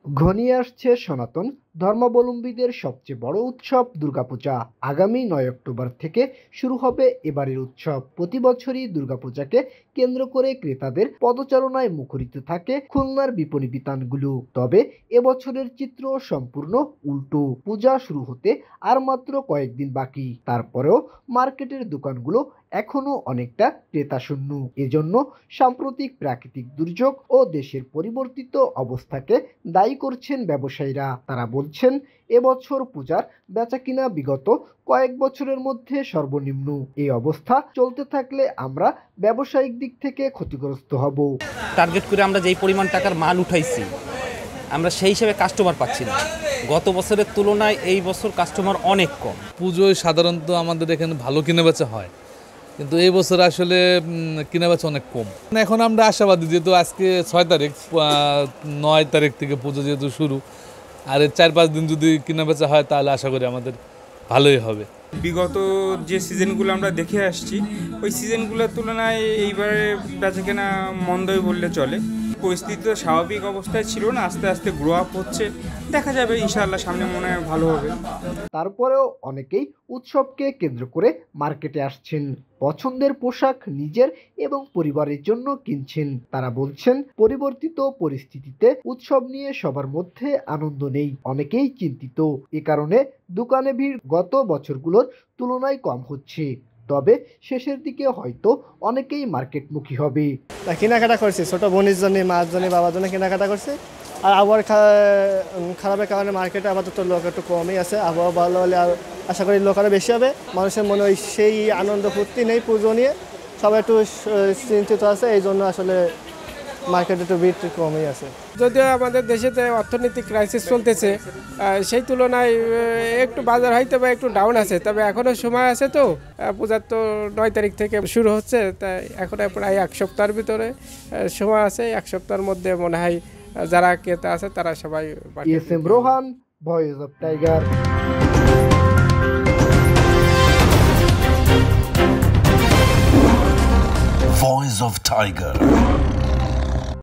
ঘনিয়ে আসছে সনাতন ধর্মাবলম্বীদের সবচেয়ে বড় উৎসব দুর্গাপূজা। আগামী ৯ অক্টোবর থেকে শুরু হবে এবারের উৎসব। প্রতি বছরই দুর্গাপূজাকে কেন্দ্র করে ক্রেতাদের পদচারণায় মুখরিত থাকে খুলনার বিপণী বিতানগুলো। তবে এবছরের চিত্র সম্পূর্ণ উল্টো। পূজা শুরু হতে আর মাত্র কয়েকদিন বাকি, তারপরেও মার্কেটের দোকানগুলো এখনো অনেকটা ক্রেতাশূন্য। এজন্য সাম্প্রতিক প্রাকৃতিক দুর্যোগ ও দেশের পরিবর্তিত অবস্থাকে দায়ী করছেন ব্যবসায়ীরা। তারা বলছেন, এবছর পূজার বেচাকিনা বিগত কয়েক বছরের মধ্যে সর্বনিম্ন। এই অবস্থা চলতে থাকলে আমরা ব্যবসায়িক দিক থেকে ক্ষতিগ্রস্ত হব। টার্গেট করে আমরা যেই পরিমাণ টাকার মাল উঠাইছি, আমরা সেই হিসেবে কাস্টমার পাচ্ছি না। গত বছরের তুলনায় এই বছর কাস্টমার অনেক কম। পুজোয় সাধারণত আমাদের এখানে ভালো কেনাবেচা হয়, কিন্তু এই বছর আসলে কেনাবেচা অনেক কম। এখন আমরা আশাবাদী, যেহেতু আজকে 6 তারিখ, 9 তারিখ থেকে পুজো যেহেতু শুরু, আর 4-5 দিন যদি কেনাবেচা হয় তাহলে আশা করি আমাদের ভালোই হবে। বিগত যে সিজনগুলো আমরা দেখে আসছি, ওই সিজনগুলোর তুলনায় এইবারে বেচাকেনা মন্দই বললে চলে। পরিস্থিতি তো স্বাভাবিক অবস্থায় ছিল না, আস্তে আস্তে গ্রো আপ হচ্ছে। দেখা যাবে ইনশাআল্লাহ সামনে মনে হয় ভালো হবে। তারপরেও অনেকেই উৎসবকে কেন্দ্র করে মার্কেটে আসছেন, পছন্দের পোশাক নিজের এবং পরিবারের জন্য কিনছেন। তারা বলছেন, পরিবর্তিত পরিস্থিতিতে উৎসব নিয়ে সবার মধ্যে আনন্দ নেই, অনেকেই চিন্তিত। এ কারণে দোকানে ভিড় গত বছরগুলোর তুলনায় কম হচ্ছে। তবে শেষের দিকে হয়তো অনেকেই মার্কেটমুখী হবে। কেনাকাটা করছি, ছোট বোনের জন্য, মার জন্য, বাবার জন্য কেনাকাটা করছি। আর আবহাওয়ার খারাপের কারণে মার্কেটে আপাতত লোক একটু কমই আছে। আবহাওয়া ভালো হলে আর আশা করি লোক আরও বেশি হবে। মানুষের মনে ওই সেই আনন্দ ফুর্তি নেই পুজো নিয়ে, সবাই একটু চিন্তিত আছে। এই জন্য আসলে মার্কেটে একটু ভিড় কমই আছে। যদিও আমাদের দেশেতে অর্থনৈতিক ক্রাইসিস চলতেছে, সেই তুলনায় একটু বাজার হয়তো বা একটু ডাউন আছে। তবে এখনও সময় আছে, তো পূজার তো 9 তারিখ থেকে শুরু হচ্ছে, তাই এখন প্রায় 1 সপ্তাহের ভিতরে সময় আছে। 1 সপ্তাহের মধ্যে মনে হয় যারা ক্রেতা আছে তারা সবাই। SM. Rohan, voice of tiger. Voice of Tiger.